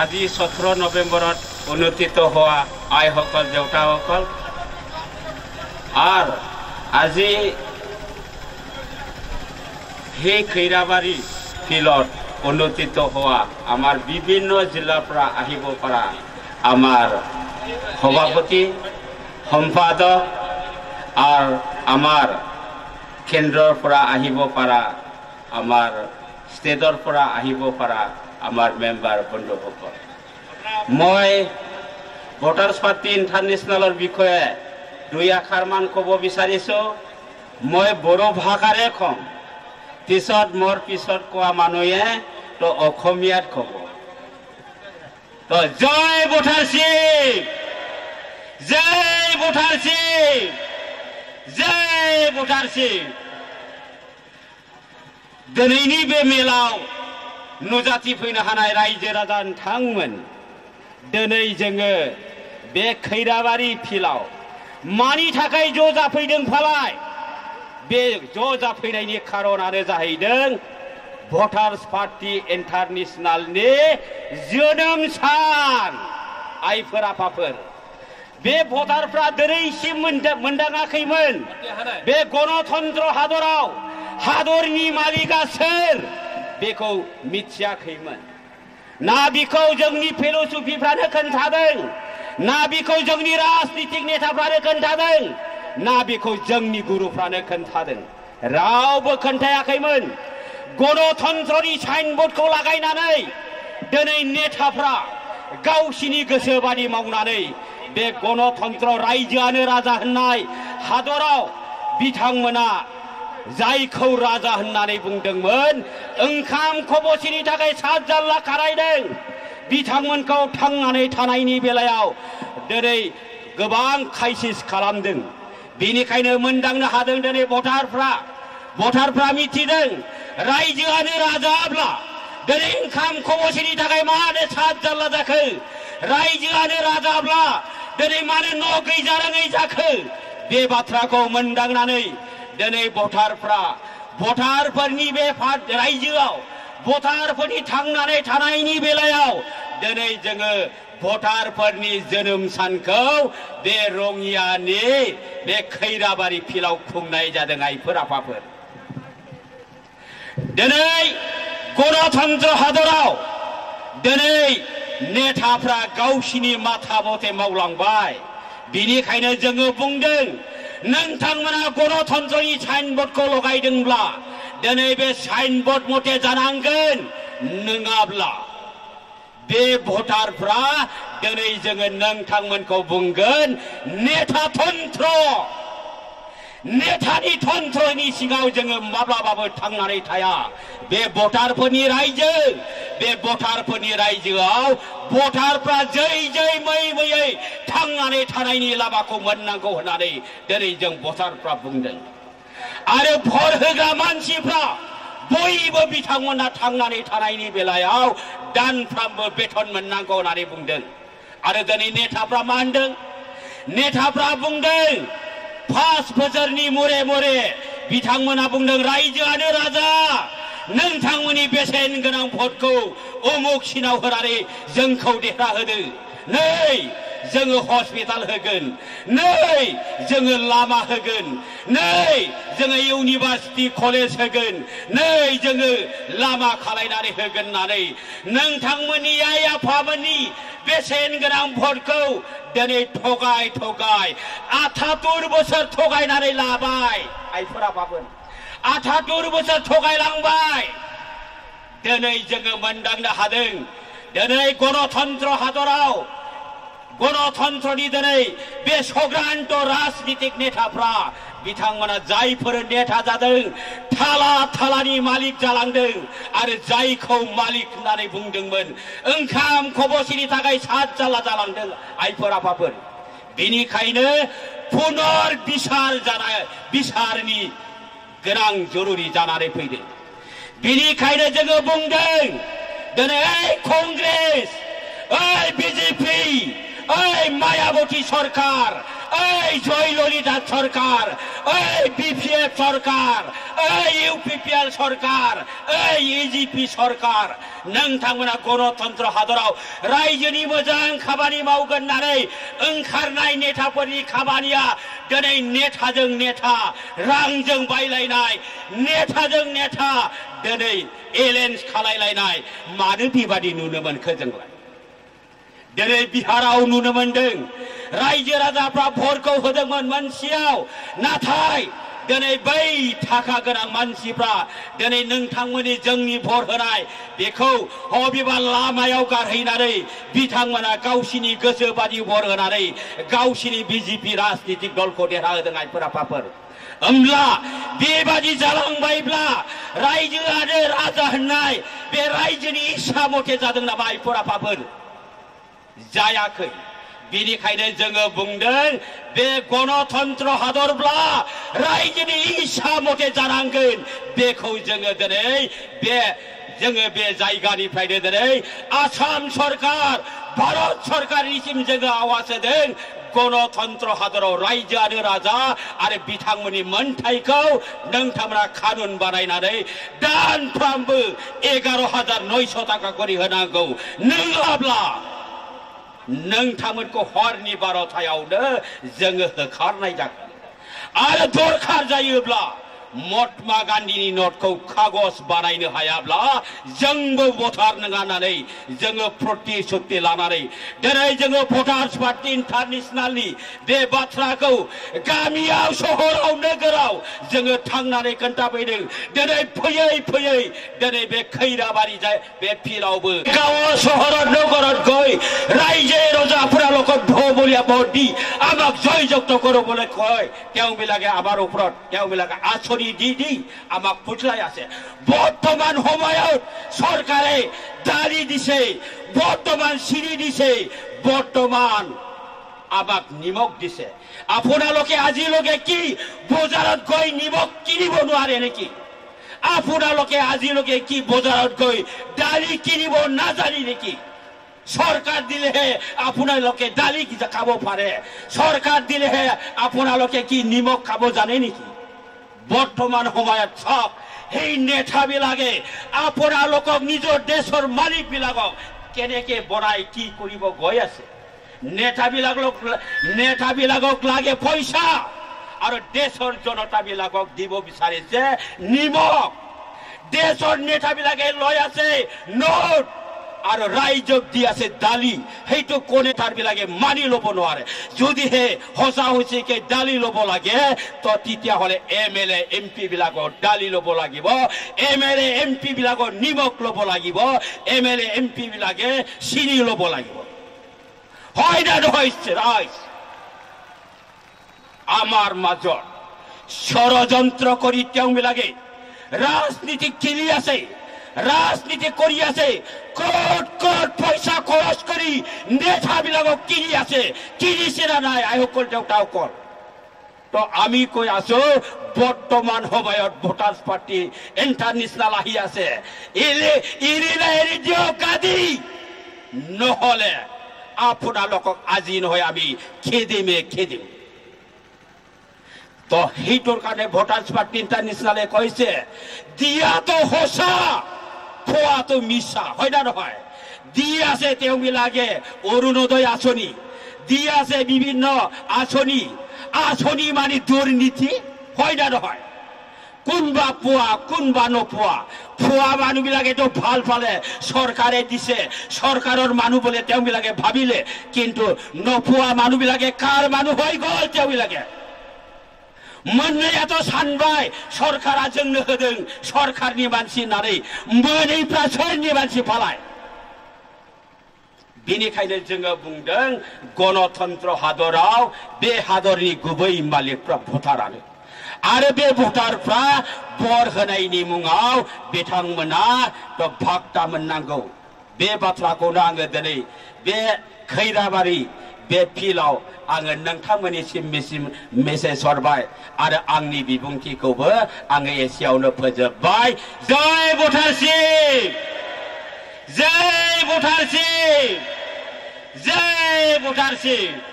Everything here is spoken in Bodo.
আজি 17 নৱেম্বৰত অনুষ্ঠিত হোৱা আইসকল দেউতাসকল আৰু আজি সেই খৈৰাবাৰী ফিল্ডত অনুষ্ঠিত হোৱা আমাৰ বিভিন্ন জিলাৰ পৰা আহিব পৰা আমাৰ সভাপতি সম্পাদক আৰু আমাৰ কেন্দ্ৰৰ পৰা আহিব পৰা আমাৰ ষ্টেটৰ পৰা আহিব পৰা আমাৰ মেম্বাৰ বন্ধুসকল মই ভোটাৰ্ছ পাৰ্টি ইণ্টাৰনেশ্যনেলৰ বিষয়ে দুই আখৰমান ক'ব বিচাৰিছোঁ মই বড়ো ভাষাৰে কম পিছত মোৰ পিছত কোৱা মানুহে তো অসমীয়াত ক'ব তো জয় ভোটাৰশ্বিপ জয় ভোটাৰশ্বিপ जय भोटारशिप दिनैनि बे मेलाव नुजाथि फैनो हानाय रायजो राजा नोंथांमोन दिनै जोङो बे खैराबारि फिल्डआव मानि थाखाय ज' जाफैदों फालाय बे ज' जाफैनायनि खारनानो जाहैदों भोटार्स पार्टी इन्टारनेशनेलनि जोनोम सान आइफोर आफाफोर बे भटारफ्रा दिनैसिम मोनदाङाखैमोन बे गणतन्त्र हादराव हादरनि मालिका सोर बेखौ मिथियाखैमोन ना बेखौ जोंनि फिलसफिफ्रानो खोन्थादों ना बेखौ जोंनि राजनीतिक नेताफ्रानो खोन्थादों ना बेखौ जोंनि गुरुफ्रानो खोन्थादों रावबो खोन्थायाखैमोन गणतन्त्रनि साइनबर्डखौ लागायनानै दिनै नेताफ्रा गावसिनि गोसोबादि मावनानै बे गणतन्त्र रायजोआनो राजा होननाय हादराव बिथांमोना जायखौ राजा होननानै बुंदोंमोन ओंखाम खबसेनि थाखाय सात जाल्ला खारायदों बिथांमोनखौ थांनानै थानायनि बेलायाव दिनै गोबां क्राइसिस खालामदों बेनिखायनो मोनदांनो हादों दिनै भटारफ्रा मिथिदों रायजोआनो राजाब्ला दिनै ओंखाम खबसेनि थाखाय मानो सात जाल्ला जाखो रायजोआनो राजाब्ला दिनै मानो न' गैजारोङै जाखो बे बाथ्राखौ मोनदांनानै दिनै भटारफोरनि बे रायजोआव भटारफोरनि थांनानै थानायनि बेलायाव दिनै जोङो भटारफोरनि जोनोम सानखौ बे रङियानि बे खैराबारि फिल्डआव खुंनाय जादों आइफोर आफाफोर दिनै गणतन्त्र हादराव दिनै नेताफ्रा गावसिनि माथा मथे मावलांबाय बिनिखायनो जोङो बुंदों नोंथांमोना गणतन्त्रनि साइनबर्डखौ लगायदोंब्ला दिनै बे साइनबर्ड मथे जानांगोन नङाब्ला बे भटारफ्रा दिनै जोङो नोंथांमोनखौ बुंगोन नेतातन्त्र नेतानि तन्त्रनि सिङाव जोङो माब्लाबाबो थांनानै थाया बे भटारफोरनि रायजो बे भटारफोरनि रायजोआव भटारफ्रा जै जै मैयै थांनानै थानायनि लामाखौ मोननांगौ होननानै दिनै जों भटारफ्रा बुंदों आरो भट होग्रा मानसिफ्रा बयबो बिथांमोना थांनानै थानायनि बेलायाव दानफ्रामबो बेथन मोननांगौ होननानै बुंदों आरो दिनै नेताफ्रा मा होनदों नेताफ्रा बुंदों 5 बोसोरनि मुरे बिथांमोना बुंदों रायजोआनो राजा नोंथांमोननि बेसेन गोनां भटखौ उमुक सिनाव होनानै जोंखौ देरहाहोदो नै जोङो हस्पिटाल होगोन नै जोङो लामा होगोन नै जोङो इउनिभार्सिटि कलेज होगोन नै जोङो लामा खालायनानै होगोन होननानै नोंथांमोननि आइ आफामोननि बेसेन गोनां भटखौ दिनै थगाय 78 बोसोर थगायनानै लाबाय आइफोर आफाफोर 78 बोसोर थगायलांबाय दिनै जोङो मोनदांनो हादों दिनै गणतन्त्र हादराव गणतन्त्रनि दिनै बे सग्रान्त राजनीतिक नेताफ्रा बिथांमोना जायफोर नेता जादों थालानि मालिक जालांदों आरो जायखौ मालिक होननानै बुंदोंमोन ओंखाम खबसेनि थाखाय सात जाल्ला जालांदों आइफोर आफाफोर बेनिखायनो पुनर बिसारनि गोनां जरुरी जानानै फैदों बेनिखायनो जोङो बुंदों दिनै कंग्रेस ओइ बिजेपि এই মায়াবতী সরকার, এই জয়ললিতা সরকার, এই বিপিএফ সরকার, এই ইউপিপিএল সরকাर, এই इजिपि সরকার नोंथांमोना गणतन्त्र हादराव रायजोनि मोजां खामानि मावगोन होननानै ओंखारनाय नेताफोरनि खामानिया दिनै नेताजों नेता रांजों बायलायनाय, नेताजों नेता दिनै एलेन्स खालायलायनाय। मानो बेबादि नुनो मोनखो जोंलाय? दिनै बिहाराव नुनो मोनदों रायजो राजाफ्रा भटखौ होदोंमोन मोनसेयाव, नाथाय दिनै बै थाखा गोनां मानसिफ्रा दिनै नोंथांमोननि जोंनि भट होनाय बेखौ अबेबा लामायाव गारहैनानै बिथांमोना गावसिनि गोसो बादि भट होनानै गावसिनि बिजेपि राजनीतिक दलखौ देरहाहोदों आइफोर आफाफोर। होमब्ला बेबादि जालांबायब्ला रायजोआनो राजा होननाय बे रायजोनि इसा मथे जादों नामा आइफोर आफाफोर? जायाखै। बेनिखायनो जोङो बुंदों बे गणतन्त्र हादरब्ला रायजोनि इसा मथे जानांगोन। बेखौ जोङो दिनै बे जायगानिफ्रायनो दिनै आसाम सरकार, भारत सरकारनिसिम जोङो आवाज होदों गणतन्त्र हादराव रायजोआनो राजा आरो बिथांमोननि मोनथायखौ नोंथांमोना कानुन बानायनानै दानफ्रामबो 11,900 टाका करि होनांगौ। नङाब्ला नोंथांमोनखौ हरनि 12टायावनो जोङो होखारनाय जागोन। आरो दरखार जायोब्ला महात्मा गान्धीनि नटखौ कागज बानायनो हायाब्ला जोंबो भटार नङा होननानै जोङो प्रतिश्रुति लानानै दिनै जोङो भटार्स पार्टी इन्टारनेशनेलनि बे बाथ्राखौ गामियाव, सहराव, नोगोराव जोङो थांनानै खोन्थाफैदों। दिनै फैयै फैयै दिनै बे खैराबारि बे फिल्डआवबो गाव सहरात नगरात গৈ ৰাইজে ৰজাপুৰালোকক ভবলীয়া ভোট দি আমাক জয়যুক্ত কৰিবলৈ কয়। তেওঁবিলাকে আমাৰ ওপৰত তেওঁবিলাকে আচৰি দি আমাক ফুটলাই আছে। বৰ্তমান সময়ত চৰকাৰে দালি দিছে, বৰ্তমান চিনি দিছে, বৰ্তমান আমাক নিমখ দিছে। আপোনালোকে আজিলৈকে কি বজাৰত গৈ নিমখ কিনিব নোৱাৰে নেকি? আপোনালোকে আজিলৈকে কি বজাৰত গৈ দালি কিনিব নাজানি নেকি? সরকার দিলেহে আপোনালোকে দালি কি খাব পারে? সরকার দিলেহে আপোনালোকে কি নিমখ খাব জানে নেকি? বর্তমান সময়ত সব এই নেতাবিলাকে আপোনালোকক নিজৰ দেশৰ মালিকবিলাকক কেনেকে বনাই কি কৰিব গৈ আছে। নেতাবিলাকক লাগে পইচা আৰু দেশৰ জনতাবিলাকক দিব বিচাৰিছে নিমখ। দেশৰ নেতাবিলাকে লৈ আছে নোট আৰু ৰাইজক দি আছে দালি। সেইটো কোনে নেতাবিলাকে মানি ল'ব নোৱাৰে। যদিহে সঁচা হৈছেকে দালি ল'ব লাগে তো তেতিয়াহ'লে MLA MP বিলাকৰ দালি ল'ব লাগিব, MLA MP বিলাকৰ নিমখ ল'ব লাগিব, MLA MP বিলাকে চিনি ল'ব লাগিব। হয় না নহয়? ৰাইজ আমাৰ মাজত ষড়যন্ত্ৰ কৰি তেওঁবিলাকে ৰাজনীতি খেলি আছে, রাজনীতি কৰি আছে, কোট কোট পয়সা খৰচ কৰি নেতাবিলাকক কিনি আছে। কিনিছে না নাই আইসকল দেউতাসকল? তো আমি কৈ আছো বৰ্তমান সময়ত ভোটাৰ্স পাৰ্টি ইণ্টাৰনেশ্যনেল আহি আছে। এৰি দিয়ক গাদী, নহ'লে আপোনালোকক আজি নহয় আমি খেদিম। তো সেইটোৰ কাৰণে ভোটাৰ্স পাৰ্টি ইণ্টাৰনেশ্যনেলে কৈছে দিয়াটো সঁচা, খোৱাটো মিছা। হয় না নহয়? দি আছে তেওঁবিলাকে অৰুণোদয় আঁচনি, দি আছে বিভিন্ন আঁচনি মানে দুৰ্নীতি। হয় না নহয়? কোনবা পোৱা কোনবা নোপোৱা। পোৱা মানুহবিলাকেতো ভাল পালে চৰকাৰে দিছে, চৰকাৰৰ মানুহ বোলে তেওঁবিলাকে ভাবিলে, কিন্তু নোপোৱা মানুহবিলাকে কাৰ মানুহ হৈ গ'ল? তেওঁবিলাকে मोननैयाथ' सानबाय सरकारा जोंनो होदों, सरकारनि मानसि होननानै मोनैफ्रा सोरनि मानसि फालाय? बेनिखायनो जोङो बुंदों गणतन्त्र हादराव बे हादरनि गुबै मालिकफ्रा भटारानो। आरो बे भटारफ्रा भट होनायनि मुङाव बिथांमोना भागता मोननांगौ। बे बाथ्राखौनो आङो दिनै बे खैराबारि बे फिल्डआव आङो नोंथांमोननिसिम मेसेज हरबाय आरो आंनि बिबुंथिखौबो आङो एसेयावनो फोजोबबाय। जय भटारशिप, जय भटारशिप। जय भटार सिंह।